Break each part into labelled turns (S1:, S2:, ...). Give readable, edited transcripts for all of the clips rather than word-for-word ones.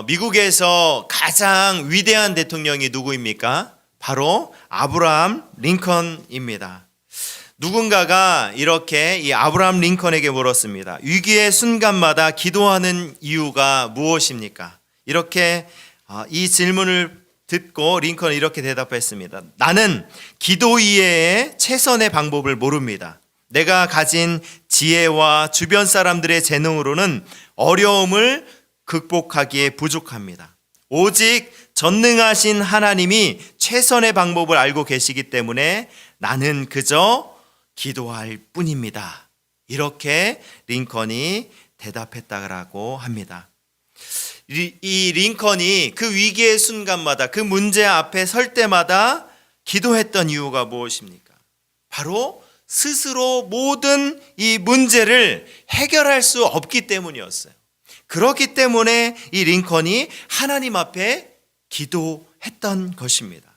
S1: 미국에서 가장 위대한 대통령이 누구입니까? 바로 아브라함 링컨입니다. 누군가가 이렇게 이 아브라함 링컨에게 물었습니다. 위기의 순간마다 기도하는 이유가 무엇입니까? 이렇게 이 질문을 듣고 링컨은 이렇게 대답했습니다. 나는 기도 이외에 최선의 방법을 모릅니다. 내가 가진 지혜와 주변 사람들의 재능으로는 어려움을 극복하기에 부족합니다. 오직 전능하신 하나님이 최선의 방법을 알고 계시기 때문에 나는 그저 기도할 뿐입니다. 이렇게 링컨이 대답했다고 합니다. 이 링컨이 그 위기의 순간마다 그 문제 앞에 설 때마다 기도했던 이유가 무엇입니까? 바로 스스로 모든 이 문제를 해결할 수 없기 때문이었어요. 그렇기 때문에 이 링컨이 하나님 앞에 기도했던 것입니다.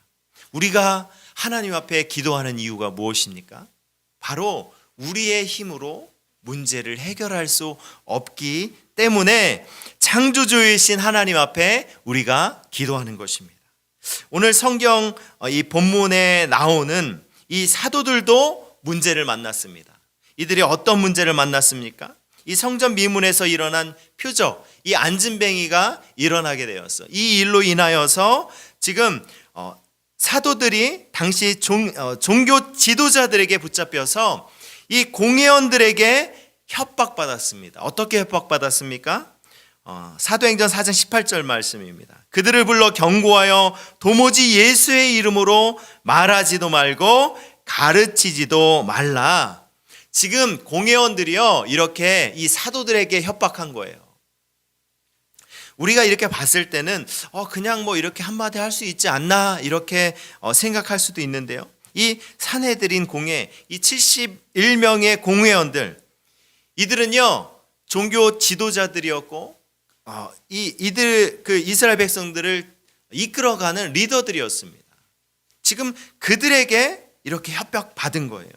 S1: 우리가 하나님 앞에 기도하는 이유가 무엇입니까? 바로 우리의 힘으로 문제를 해결할 수 없기 때문에 창조주이신 하나님 앞에 우리가 기도하는 것입니다. 오늘 성경 이 본문에 나오는 이 사도들도 문제를 만났습니다. 이들이 어떤 문제를 만났습니까? 이 성전 미문에서 일어난 표적, 이 안진뱅이가 일어나게 되었어. 이 일로 인하여서 지금 사도들이 당시 종교 지도자들에게 붙잡혀서 이 공회원들에게 협박받았습니다. 어떻게 협박받았습니까? 사도행전 4장 18절 말씀입니다. 그들을 불러 경고하여 도무지 예수의 이름으로 말하지도 말고 가르치지도 말라. 지금 공회원들이요 이렇게 이 사도들에게 협박한 거예요. 우리가 이렇게 봤을 때는 그냥 뭐 이렇게 한마디 할 수 있지 않나 이렇게 생각할 수도 있는데요. 이 산헤드린 공회, 이 71명의 공회원들, 이들은요 종교 지도자들이었고 이들 그 이스라엘 백성들을 이끌어가는 리더들이었습니다. 지금 그들에게 이렇게 협박받은 거예요.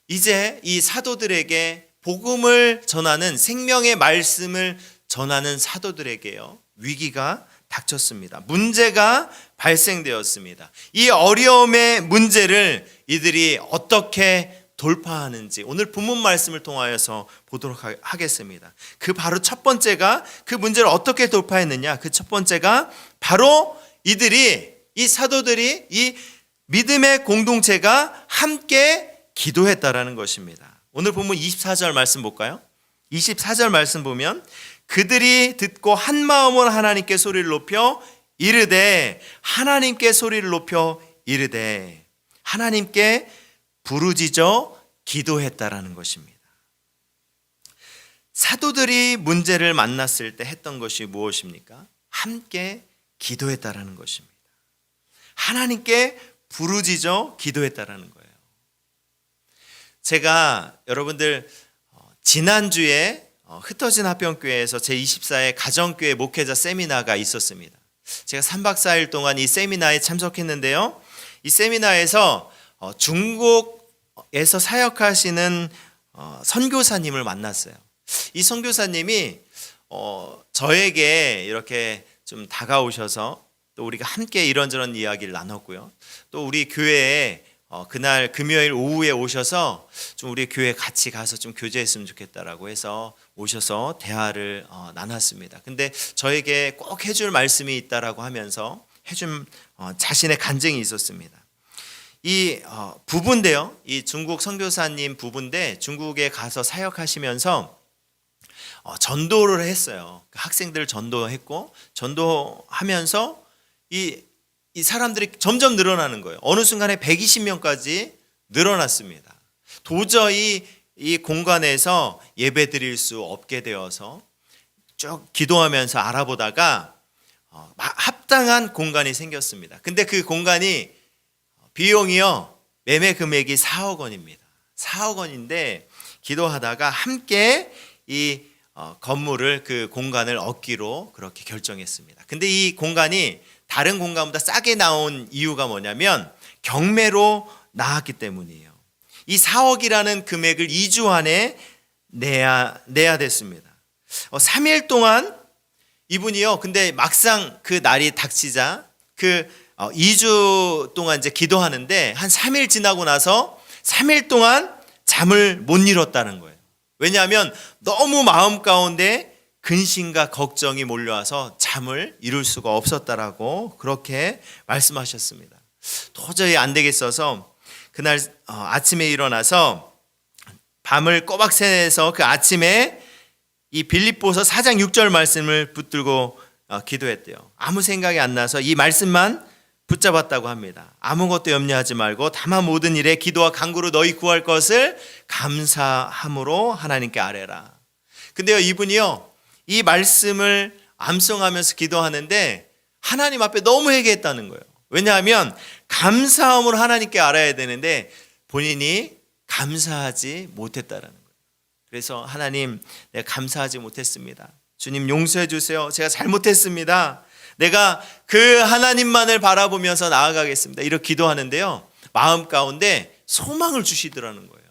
S1: 이제 이 사도들에게 복음을 전하는 생명의 말씀을 전하는 사도들에게요 위기가 닥쳤습니다. 문제가 발생되었습니다. 이 어려움의 문제를 이들이 어떻게 돌파하는지 오늘 본문 말씀을 통하여서 보도록 하겠습니다. 그 바로 첫 번째가 그 문제를 어떻게 돌파했느냐? 그 첫 번째가 바로 이 사도들이 이 믿음의 공동체가 함께 기도했다라는 것입니다. 오늘 본문 24절 말씀 볼까요? 24절 말씀 보면 그들이 듣고 한 마음으로 하나님께 소리를 높여 이르되 하나님께 소리를 높여 이르되 하나님께 부르짖어 기도했다라는 것입니다. 사도들이 문제를 만났을 때 했던 것이 무엇입니까? 함께 기도했다라는 것입니다. 하나님께 부르짖어 기도했다라는 거예요. 제가 여러분들 지난주에 흩어진 합병교회에서 제24회 가정교회 목회자 세미나가 있었습니다. 제가 3박 4일 동안 이 세미나에 참석했는데요. 이 세미나에서 중국에서 사역하시는 선교사님을 만났어요. 이 선교사님이 저에게 이렇게 좀 다가오셔서 또 우리가 함께 이런저런 이야기를 나눴고요. 또 우리 교회에 그날 금요일 오후에 오셔서 좀 우리 교회 같이 가서 좀 교제했으면 좋겠다라고 해서 오셔서 대화를 나눴습니다. 근데 저에게 꼭 해줄 말씀이 있다라고 하면서 해준 자신의 간증이 있었습니다. 이 부부인데요. 이 중국 선교사님 부부인데 중국에 가서 사역하시면서 전도를 했어요. 학생들을 전도했고 전도하면서 이 사람들이 점점 늘어나는 거예요. 어느 순간에 120명까지 늘어났습니다. 도저히 이 공간에서 예배 드릴 수 없게 되어서 쭉 기도하면서 알아보다가 합당한 공간이 생겼습니다. 근데 그 공간이 비용이요 매매 금액이 4억 원입니다. 4억 원인데 기도하다가 함께 이 건물을 그 공간을 얻기로 그렇게 결정했습니다. 근데 이 공간이 다른 공간보다 싸게 나온 이유가 뭐냐면 경매로 나왔기 때문이에요. 이 4억이라는 금액을 2주 안에 내야 됐습니다. 3일 동안 이분이요. 근데 막상 그 날이 닥치자 2주 동안 이제 기도하는데 한 3일 지나고 나서 3일 동안 잠을 못 이뤘다는 거예요. 왜냐하면 너무 마음 가운데 근심과 걱정이 몰려와서 잠을 이룰 수가 없었다라고 그렇게 말씀하셨습니다. 도저히 안 되겠어서 그날 아침에 일어나서 밤을 꼬박 새서 그 아침에 이 빌립보서 4장 6절 말씀을 붙들고 기도했대요. 아무 생각이 안 나서 이 말씀만 붙잡았다고 합니다. 아무것도 염려하지 말고 다만 모든 일에 기도와 간구로 너희 구할 것을 감사함으로 하나님께 아뢰라. 근데요, 이분이요, 이 말씀을 암송하면서 기도하는데 하나님 앞에 너무 회개했다는 거예요. 왜냐하면 감사함으로 하나님께 알아야 되는데 본인이 감사하지 못했다라는 거예요. 그래서 하나님, 내가 감사하지 못했습니다. 주님 용서해 주세요. 제가 잘못했습니다. 내가 그 하나님만을 바라보면서 나아가겠습니다. 이렇게 기도하는데요, 마음 가운데 소망을 주시더라는 거예요.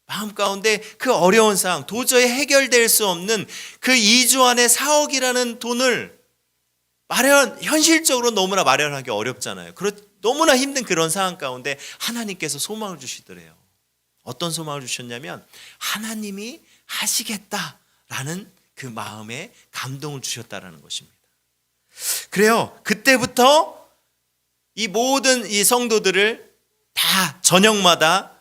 S1: 마음 가운데 그 어려운 상황, 도저히 해결될 수 없는 그 2주 안에 4억이라는 돈을 현실적으로 너무나 마련하기 어렵잖아요. 너무나 힘든 그런 상황 가운데 하나님께서 소망을 주시더래요. 어떤 소망을 주셨냐면 하나님이 하시겠다라는 그 마음에 감동을 주셨다라는 것입니다. 그래요. 그때부터 이 모든 이 성도들을 다 저녁마다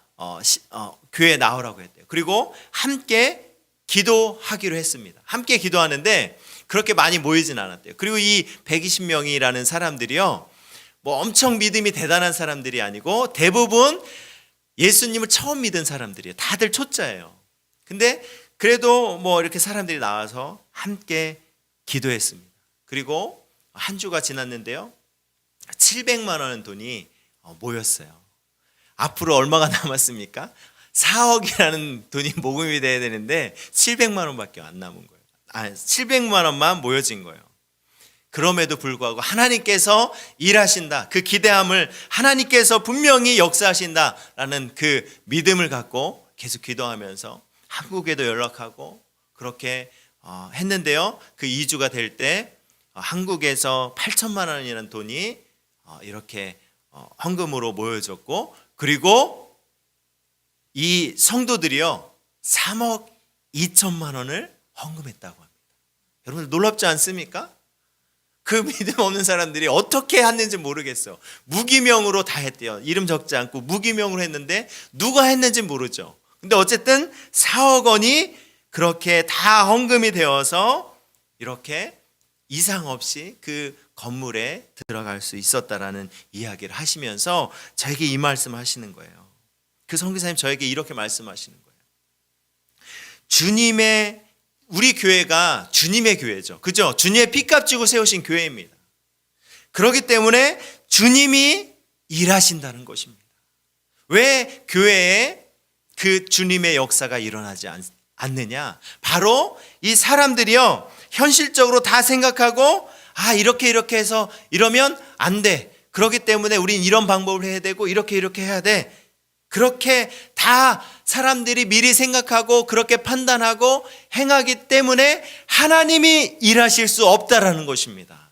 S1: 교회에 나오라고 했대요. 그리고 함께 기도하기로 했습니다. 함께 기도하는데 그렇게 많이 모이진 않았대요. 그리고 이 120명이라는 사람들이요, 뭐 엄청 믿음이 대단한 사람들이 아니고 대부분 예수님을 처음 믿은 사람들이에요. 다들 초짜예요. 근데 그래도 뭐 이렇게 사람들이 나와서 함께 기도했습니다. 그리고 한 주가 지났는데요, 700만 원 돈이 모였어요. 앞으로 얼마가 남았습니까? 4억이라는 돈이 모금이 돼야 되는데 700만 원밖에 안 남은 거예요. 700만 원만 모여진 거예요. 그럼에도 불구하고 하나님께서 일하신다, 그 기대함을, 하나님께서 분명히 역사하신다라는 그 믿음을 갖고 계속 기도하면서 한국에도 연락하고 그렇게 했는데요, 그 2주가 될 때 한국에서 8천만 원이라는 돈이 이렇게 헌금으로 모여졌고, 그리고 이 성도들이요 3억 2천만 원을 헌금했다고 합니다. 여러분 놀랍지 않습니까? 그 믿음 없는 사람들이 어떻게 했는지 모르겠어요. 무기명으로 다 했대요. 이름 적지 않고 무기명으로 했는데 누가 했는지 모르죠. 근데 어쨌든 4억 원이 그렇게 다 헌금이 되어서 이렇게 이상 없이 그 건물에 들어갈 수 있었다라는 이야기를 하시면서 저에게 이 말씀을 하시는 거예요. 그 선교사님 저에게 이렇게 말씀하시는 거예요. 우리 교회가 주님의 교회죠. 그죠? 주님의 피값 주고 세우신 교회입니다. 그렇기 때문에 주님이 일하신다는 것입니다. 왜 교회에 그 주님의 역사가 일어나지 않느냐? 바로 이 사람들이요, 현실적으로 다 생각하고 이렇게 해서 이러면 안 돼. 그렇기 때문에 우린 이런 방법을 해야 되고 이렇게 해야 돼. 그렇게 다 사람들이 미리 생각하고 그렇게 판단하고 행하기 때문에 하나님이 일하실 수 없다라는 것입니다.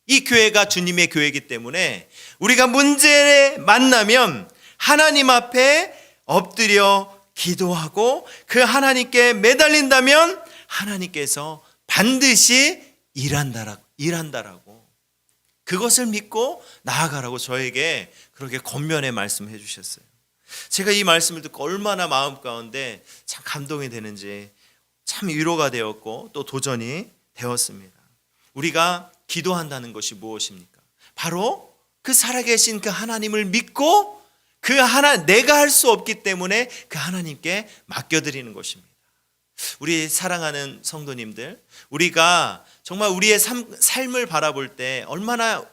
S1: 이 교회가 주님의 교회이기 때문에 우리가 문제를 만나면 하나님 앞에 엎드려 기도하고 그 하나님께 매달린다면 하나님께서 반드시 일한다라고 그것을 믿고 나아가라고 저에게 그렇게 권면의 말씀해 주셨어요. 제가 이 말씀을 듣고 얼마나 마음 가운데 참 감동이 되는지 참 위로가 되었고 또 도전이 되었습니다. 우리가 기도한다는 것이 무엇입니까? 바로 그 살아계신 그 하나님을 믿고 내가 할 수 없기 때문에 그 하나님께 맡겨드리는 것입니다. 우리 사랑하는 성도님들, 우리가 정말 우리의 삶을 바라볼 때 얼마나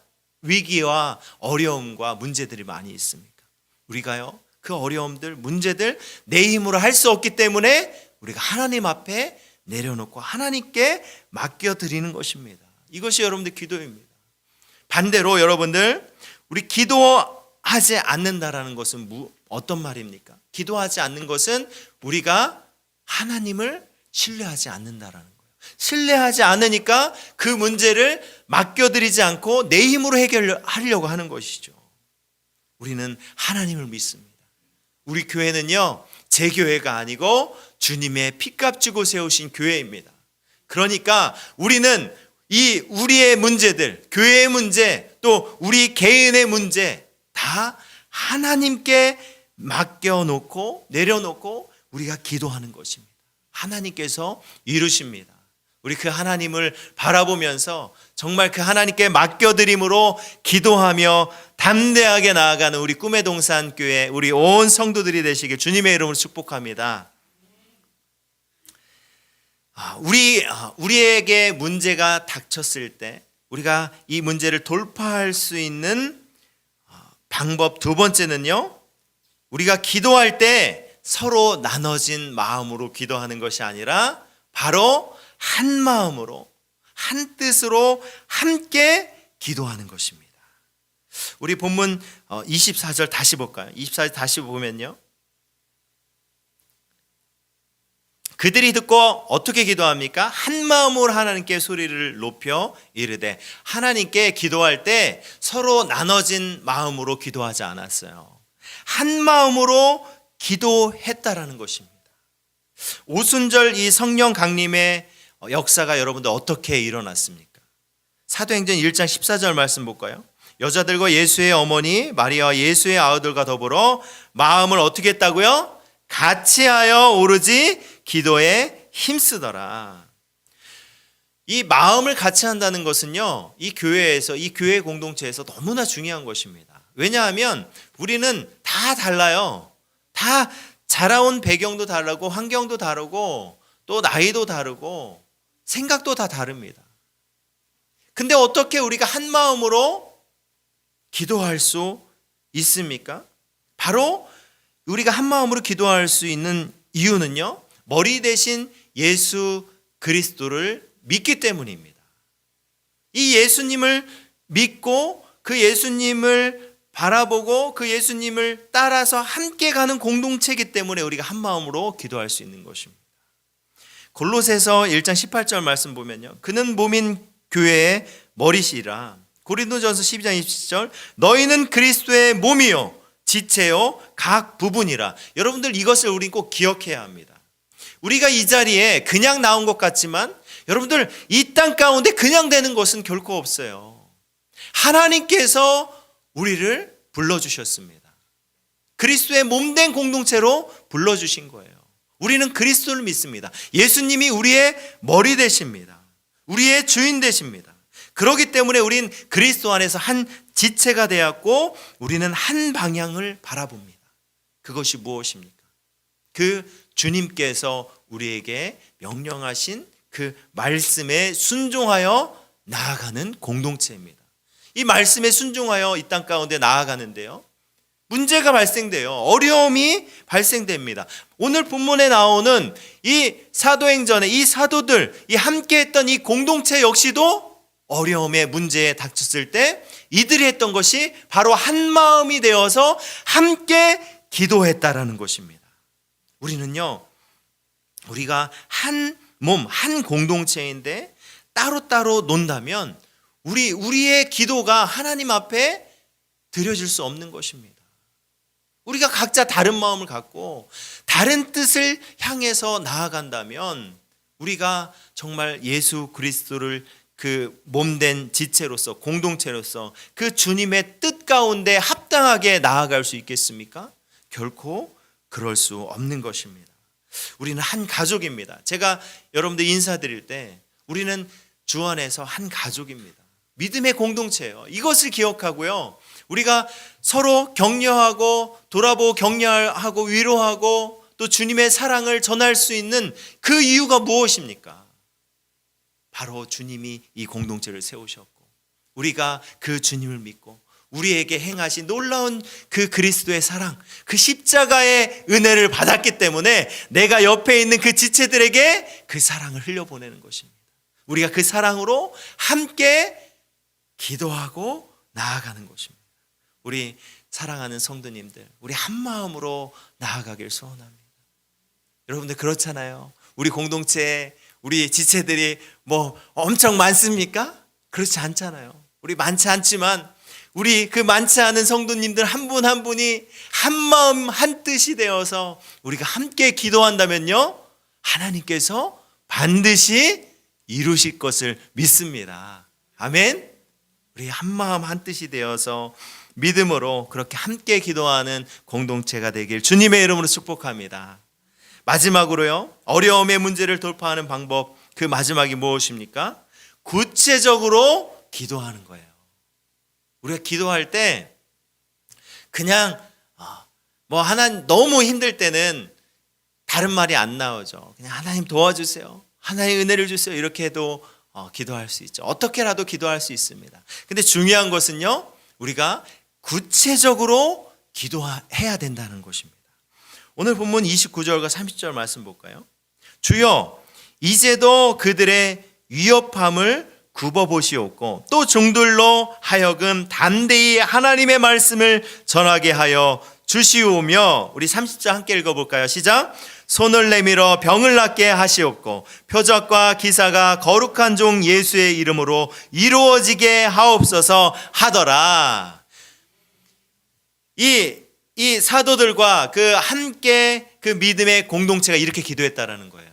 S1: 위기와 어려움과 문제들이 많이 있습니까? 우리가요, 그 어려움들, 문제들 내 힘으로 할 수 없기 때문에 우리가 하나님 앞에 내려놓고 하나님께 맡겨드리는 것입니다. 이것이 여러분들 기도입니다. 반대로 여러분들, 우리 기도하지 않는다라는 것은 어떤 말입니까? 기도하지 않는 것은 우리가 하나님을 신뢰하지 않는다라는 거예요. 신뢰하지 않으니까 그 문제를 맡겨드리지 않고 내 힘으로 해결하려고 하는 것이죠. 우리는 하나님을 믿습니다. 우리 교회는요, 제 교회가 아니고 주님의 피값 주고 세우신 교회입니다. 그러니까 우리는 이 우리의 문제들, 교회의 문제, 또 우리 개인의 문제 다 하나님께 맡겨놓고 내려놓고 우리가 기도하는 것입니다. 하나님께서 이루십니다. 우리 그 하나님을 바라보면서 정말 그 하나님께 맡겨드림으로 기도하며 담대하게 나아가는 우리 꿈의 동산 교회, 우리 온 성도들이 되시길 주님의 이름으로 축복합니다. 우리에게 문제가 닥쳤을 때 우리가 이 문제를 돌파할 수 있는 방법 두 번째는요, 우리가 기도할 때 서로 나눠진 마음으로 기도하는 것이 아니라 바로 한 마음으로 한 뜻으로 함께 기도하는 것입니다. 우리 본문 24절 다시 볼까요? 24절 다시 보면요, 그들이 듣고 어떻게 기도합니까? 한 마음으로 하나님께 소리를 높여 이르되. 하나님께 기도할 때 서로 나눠진 마음으로 기도하지 않았어요. 한 마음으로 기도했다라는 것입니다. 오순절 이 성령 강림의 역사가 여러분들 어떻게 일어났습니까? 사도행전 1장 14절 말씀 볼까요? 여자들과 예수의 어머니 마리아와 예수의 아우들과 더불어 마음을 어떻게 했다고요? 같이하여 오로지 기도에 힘쓰더라. 이 마음을 같이 한다는 것은요, 이 교회에서, 이 교회 공동체에서 너무나 중요한 것입니다. 왜냐하면 우리는 다 달라요. 다 자라온 배경도 다르고 환경도 다르고 또 나이도 다르고 생각도 다 다릅니다. 근데 어떻게 우리가 한 마음으로 기도할 수 있습니까? 바로 우리가 한 마음으로 기도할 수 있는 이유는요, 머리 대신 예수 그리스도를 믿기 때문입니다. 이 예수님을 믿고 그 예수님을 바라보고 그 예수님을 따라서 함께 가는 공동체이기 때문에 우리가 한 마음으로 기도할 수 있는 것입니다. 골로새서 1장 18절 말씀 보면요, 그는 몸인 교회의 머리시라. 고린도전서 12장 20절 너희는 그리스도의 몸이요 지체요 각 부분이라. 여러분들 이것을 우리 꼭 기억해야 합니다. 우리가 이 자리에 그냥 나온 것 같지만 여러분들 이 땅 가운데 그냥 되는 것은 결코 없어요. 하나님께서 우리를 불러주셨습니다. 그리스도의 몸된 공동체로 불러주신 거예요. 우리는 그리스도를 믿습니다. 예수님이 우리의 머리 되십니다. 우리의 주인 되십니다. 그렇기 때문에 우린 그리스도 안에서 한 지체가 되었고 우리는 한 방향을 바라봅니다. 그것이 무엇입니까? 그 주님께서 우리에게 명령하신 그 말씀에 순종하여 나아가는 공동체입니다. 이 말씀에 순종하여 이 땅 가운데 나아가는데요, 문제가 발생돼요. 어려움이 발생됩니다. 오늘 본문에 나오는 이 사도행전의 이 사도들, 이 함께했던 이 공동체 역시도 어려움의 문제에 닥쳤을 때 이들이 했던 것이 바로 한 마음이 되어서 함께 기도했다라는 것입니다. 우리는요, 우리가 한 몸, 한 공동체인데 따로따로 논다면 우리의 기도가 하나님 앞에 드려질 수 없는 것입니다. 우리가 각자 다른 마음을 갖고 다른 뜻을 향해서 나아간다면 우리가 정말 예수 그리스도를 그 몸된 지체로서 공동체로서 그 주님의 뜻 가운데 합당하게 나아갈 수 있겠습니까? 결코 그럴 수 없는 것입니다. 우리는 한 가족입니다. 제가 여러분들 인사드릴 때 우리는 주 안에서 한 가족입니다. 믿음의 공동체예요. 이것을 기억하고요, 우리가 서로 격려하고 돌아보고 격려하고 위로하고 또 주님의 사랑을 전할 수 있는 그 이유가 무엇입니까? 바로 주님이 이 공동체를 세우셨고 우리가 그 주님을 믿고 우리에게 행하신 놀라운 그 그리스도의 사랑, 그 십자가의 은혜를 받았기 때문에 내가 옆에 있는 그 지체들에게 그 사랑을 흘려보내는 것입니다. 우리가 그 사랑으로 함께 기도하고 나아가는 것입니다. 우리 사랑하는 성도님들, 우리 한 마음으로 나아가길 소원합니다. 여러분들 그렇잖아요. 우리 공동체에 우리 지체들이 뭐 엄청 많습니까? 그렇지 않잖아요. 우리 많지 않지만 우리 그 많지 않은 성도님들 한 분 한 분이 한 마음 한 뜻이 되어서 우리가 함께 기도한다면요, 하나님께서 반드시 이루실 것을 믿습니다. 아멘. 우리 한 마음 한 뜻이 되어서 믿음으로 그렇게 함께 기도하는 공동체가 되길 주님의 이름으로 축복합니다. 마지막으로요, 어려움의 문제를 돌파하는 방법, 그 마지막이 무엇입니까? 구체적으로 기도하는 거예요. 우리가 기도할 때 그냥 뭐 하나님 너무 힘들 때는 다른 말이 안 나오죠. 그냥 하나님 도와주세요, 하나님 은혜를 주세요, 이렇게 해도 기도할 수 있죠. 어떻게라도 기도할 수 있습니다. 근데 중요한 것은요, 우리가 구체적으로 기도해야 된다는 것입니다. 오늘 본문 29절과 30절 말씀 볼까요? 주여, 이제도 그들의 위협함을 굽어보시옵고 또 종들로 하여금 담대히 하나님의 말씀을 전하게 하여 주시오며, 우리 30절 함께 읽어볼까요? 시작. 손을 내밀어 병을 낫게 하시옵고 표적과 기사가 거룩한 종 예수의 이름으로 이루어지게 하옵소서 하더라. 이 사도들과 그 함께 그 믿음의 공동체가 이렇게 기도했다라는 거예요.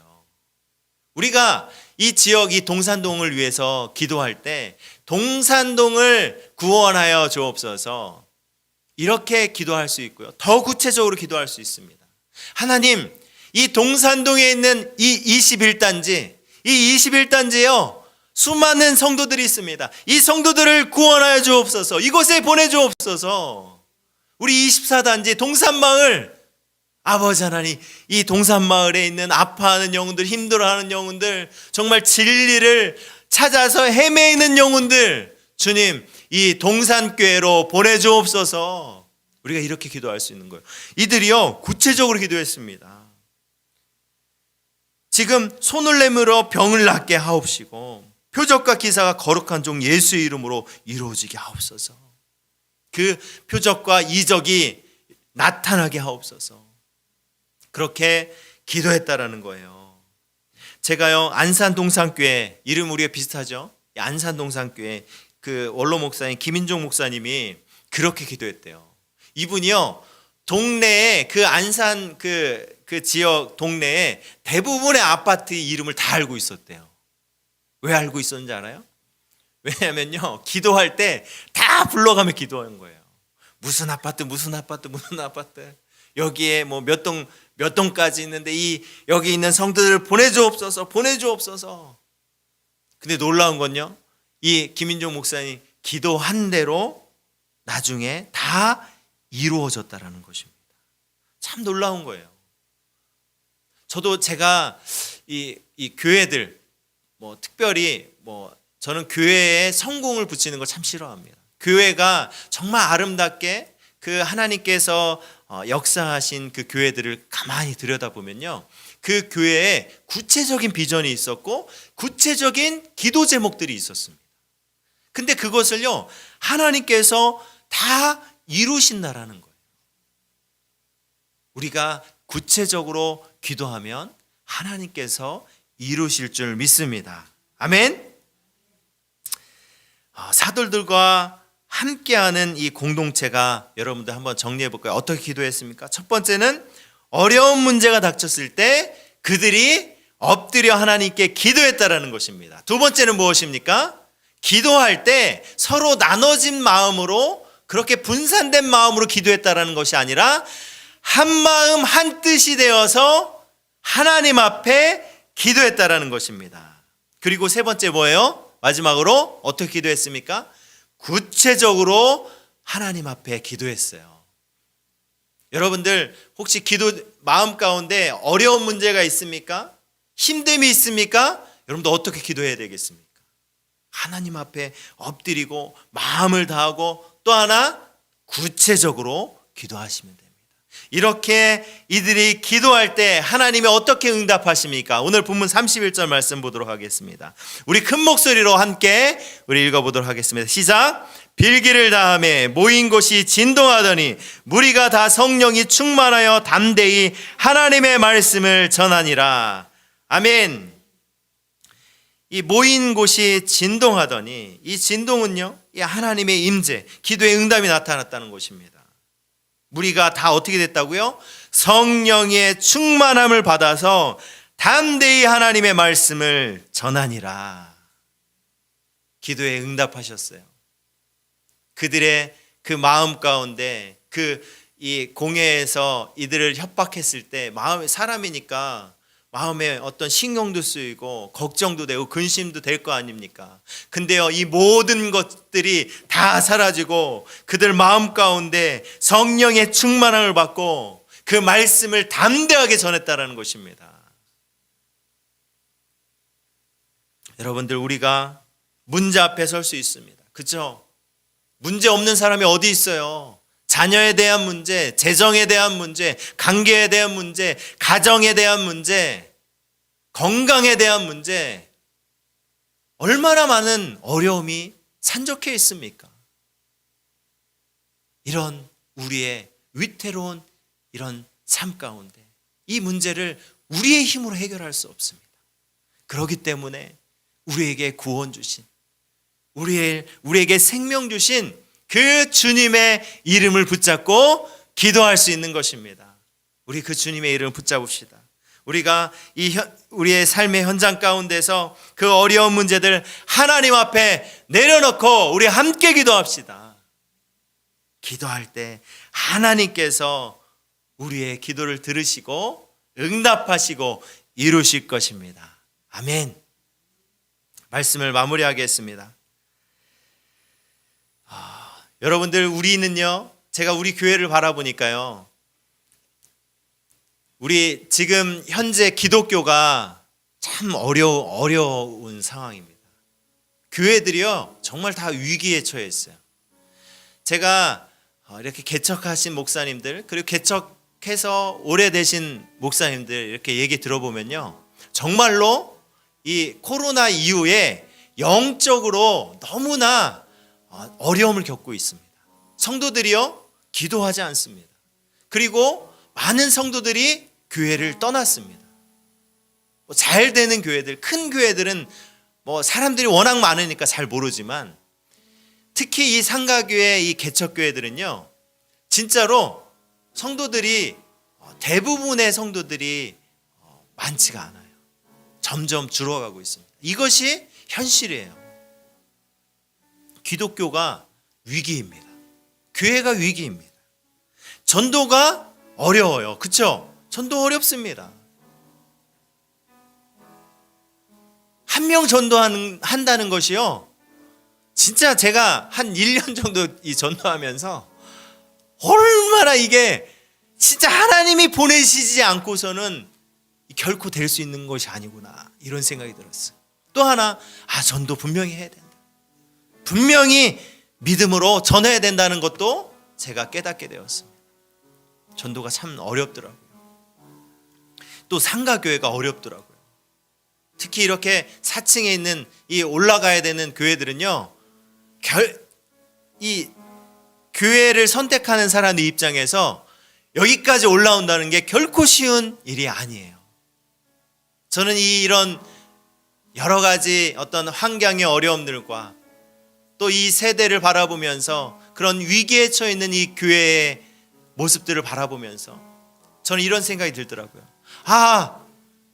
S1: 우리가 이 지역, 이 동산동을 위해서 기도할 때 동산동을 구원하여 주옵소서, 이렇게 기도할 수 있고요, 더 구체적으로 기도할 수 있습니다. 하나님, 이 동산동에 있는 이 21단지에요 수많은 성도들이 있습니다. 이 성도들을 구원하여 주옵소서, 이곳에 보내주옵소서. 우리 24단지 동산마을, 아버지 하나님, 이 동산마을에 있는 아파하는 영혼들, 힘들어하는 영혼들, 정말 진리를 찾아서 헤매이는 영혼들, 주님, 이 동산교회로 보내주옵소서. 우리가 이렇게 기도할 수 있는 거예요. 이들이요, 구체적으로 기도했습니다. 지금 손을 내밀어 병을 낫게 하옵시고 표적과 기사가 거룩한 종 예수의 이름으로 이루어지게 하옵소서. 그 표적과 이적이 나타나게 하옵소서. 그렇게 기도했다라는 거예요. 제가요, 안산 동산교회, 이름 우리가 비슷하죠? 안산 동산교회 그 원로 목사님 김인종 목사님이 그렇게 기도했대요. 이분이요, 동네에 그 안산 그 지역 동네에 대부분의 아파트 이름을 다 알고 있었대요. 왜 알고 있었는지 알아요? 왜냐면요, 기도할 때 다 불러가며 기도하는 거예요. 무슨 아파트, 무슨 아파트, 무슨 아파트, 여기에 뭐 몇 동까지 있는데 여기 있는 성도들을 보내주옵소서, 보내주옵소서. 근데 놀라운 건요, 이 김인종 목사님 기도한 대로 나중에 다 이루어졌다라는 것입니다. 참 놀라운 거예요. 저도 제가 이 교회들, 뭐 특별히 저는 교회에 성공을 붙이는 걸 참 싫어합니다. 교회가 정말 아름답게 그 하나님께서 역사하신 그 교회들을 가만히 들여다보면요, 그 교회에 구체적인 비전이 있었고 구체적인 기도 제목들이 있었습니다. 근데 그것을요, 하나님께서 다 이루신다라는 거예요. 우리가 구체적으로 기도하면 하나님께서 이루실 줄 믿습니다. 아멘. 사도들과 함께하는 이 공동체가, 여러분들 한번 정리해 볼까요? 어떻게 기도했습니까? 첫 번째는 어려운 문제가 닥쳤을 때 그들이 엎드려 하나님께 기도했다라는 것입니다. 두 번째는 무엇입니까? 기도할 때 서로 나눠진 마음으로, 그렇게 분산된 마음으로 기도했다라는 것이 아니라 한 마음 한 뜻이 되어서 하나님 앞에 기도했다라는 것입니다. 그리고 세 번째 뭐예요? 마지막으로 어떻게 기도했습니까? 구체적으로 하나님 앞에 기도했어요. 여러분들 혹시 기도 마음 가운데 어려운 문제가 있습니까? 힘듦이 있습니까? 여러분들 어떻게 기도해야 되겠습니까? 하나님 앞에 엎드리고 마음을 다하고 또 하나 구체적으로 기도하시면 됩니다. 이렇게 이들이 기도할 때 하나님이 어떻게 응답하십니까? 오늘 본문 31절 말씀 보도록 하겠습니다. 우리 큰 목소리로 함께 우리 읽어보도록 하겠습니다. 시작. 빌기를 다하며 모인 곳이 진동하더니 무리가 다 성령이 충만하여 담대히 하나님의 말씀을 전하니라. 아멘. 이 모인 곳이 진동하더니 이 진동은요, 이 하나님의 임재, 기도의 응답이 나타났다는 것입니다. 무리가 다 어떻게 됐다고요? 성령의 충만함을 받아서 담대히 하나님의 말씀을 전하니라. 기도에 응답하셨어요. 그들의 그 마음 가운데 이 공회에서 이들을 협박했을 때 사람이니까 마음에 어떤 신경도 쓰이고 걱정도 되고 근심도 될 거 아닙니까? 근데요, 이 모든 것들이 다 사라지고 그들 마음 가운데 성령의 충만함을 받고 그 말씀을 담대하게 전했다라는 것입니다. 여러분들, 우리가 문제 앞에 설 수 있습니다. 그렇죠? 문제 없는 사람이 어디 있어요? 자녀에 대한 문제, 재정에 대한 문제, 관계에 대한 문제, 가정에 대한 문제, 건강에 대한 문제, 얼마나 많은 어려움이 산적해 있습니까? 이런 우리의 위태로운 이런 삶 가운데 이 문제를 우리의 힘으로 해결할 수 없습니다. 그렇기 때문에 우리에게 구원 주신, 우리에게 생명 주신 그 주님의 이름을 붙잡고 기도할 수 있는 것입니다. 우리 그 주님의 이름을 붙잡읍시다. 우리가 우리의 삶의 현장 가운데서 그 어려운 문제들 하나님 앞에 내려놓고 우리 함께 기도합시다. 기도할 때 하나님께서 우리의 기도를 들으시고 응답하시고 이루실 것입니다. 아멘. 말씀을 마무리하겠습니다. 여러분들, 우리는요, 제가 우리 교회를 바라보니까요, 우리 지금 현재 기독교가 참 어려운 상황입니다. 교회들이요, 정말 다 위기에 처해 있어요. 제가 이렇게 개척하신 목사님들, 그리고 개척해서 오래되신 목사님들 이렇게 얘기 들어보면요, 정말로 이 코로나 이후에 영적으로 너무나 어려움을 겪고 있습니다. 성도들이요, 기도하지 않습니다. 그리고 많은 성도들이 교회를 떠났습니다. 잘 되는 교회들, 큰 교회들은 사람들이 워낙 많으니까 잘 모르지만, 특히 이 상가교회, 이 개척교회들은요, 진짜로 성도들이, 대부분의 성도들이 많지가 않아요. 점점 줄어가고 있습니다. 이것이 현실이에요. 기독교가 위기입니다. 교회가 위기입니다. 전도가 어려워요. 그렇죠? 전도 어렵습니다. 한 명 전도한다는 것이요, 진짜 제가 한 1년 정도 이 전도하면서 얼마나 이게 진짜 하나님이 보내시지 않고서는 결코 될 수 있는 것이 아니구나, 이런 생각이 들었어요. 또 하나, 전도 분명히 해야 된다. 분명히 믿음으로 전해야 된다는 것도 제가 깨닫게 되었습니다. 전도가 참 어렵더라고요. 또 상가교회가 어렵더라고요. 특히 이렇게 4층에 있는 이 올라가야 되는 교회들은요, 이 교회를 선택하는 사람의 입장에서 여기까지 올라온다는 게 결코 쉬운 일이 아니에요. 저는 이런 여러 가지 어떤 환경의 어려움들과 또 이 세대를 바라보면서 그런 위기에 처해 있는 이 교회의 모습들을 바라보면서 저는 이런 생각이 들더라고요.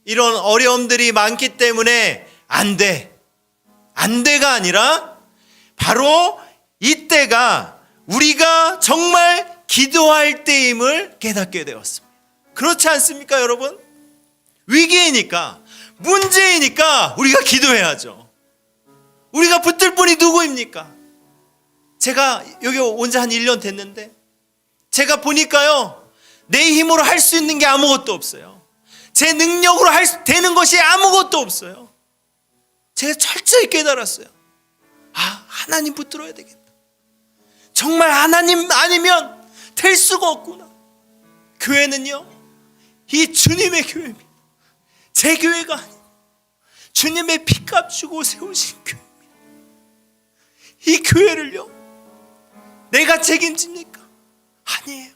S1: 이런 어려움들이 많기 때문에 안 돼가 아니라 바로 이때가 우리가 정말 기도할 때임을 깨닫게 되었습니다. 그렇지 않습니까, 여러분? 위기이니까, 문제이니까 우리가 기도해야죠. 우리가 붙들 분이 누구입니까? 제가 여기 온 지 한 1년 됐는데 제가 보니까요, 내 힘으로 할 수 있는 게 아무것도 없어요. 제 능력으로 되는 것이 아무것도 없어요. 제가 철저히 깨달았어요. 하나님 붙들어야 되겠다. 정말 하나님 아니면 될 수가 없구나. 교회는요, 이 주님의 교회입니다. 제 교회가 아니고 주님의 피값 주고 세우신 교회입니다. 이 교회를요, 내가 책임집니까? 아니에요.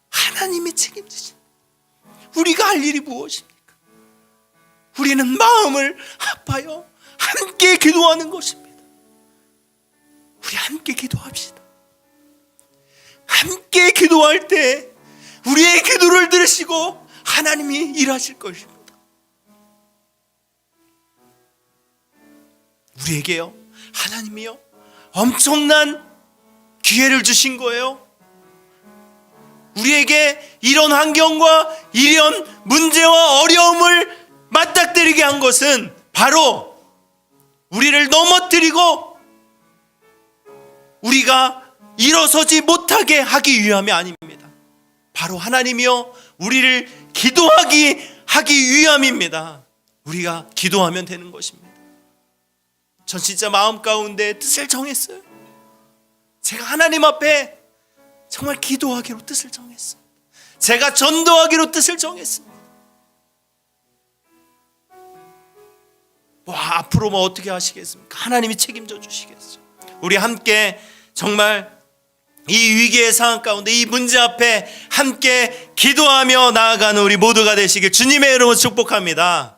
S1: 하나님이 책임지십니다. 우리가 할 일이 무엇입니까? 우리는 마음을 아파요 함께 기도하는 것입니다. 우리 함께 기도합시다. 함께 기도할 때 우리의 기도를 들으시고 하나님이 일하실 것입니다. 우리에게요, 하나님이요, 엄청난 기회를 주신 거예요. 우리에게 이런 환경과 이런 문제와 어려움을 맞닥뜨리게 한 것은 바로 우리를 넘어뜨리고 우리가 일어서지 못하게 하기 위함이 아닙니다. 바로 하나님이요, 우리를 하기 위함입니다. 우리가 기도하면 되는 것입니다. 전 진짜 마음 가운데 뜻을 정했어요. 제가 하나님 앞에 정말 기도하기로 뜻을 정했어요. 제가 전도하기로 뜻을 정했습니다. 앞으로 뭐 어떻게 하시겠습니까? 하나님이 책임져 주시겠어요. 우리 함께 정말 이 위기의 상황 가운데 이 문제 앞에 함께 기도하며 나아가는 우리 모두가 되시길 주님의 이름으로 축복합니다.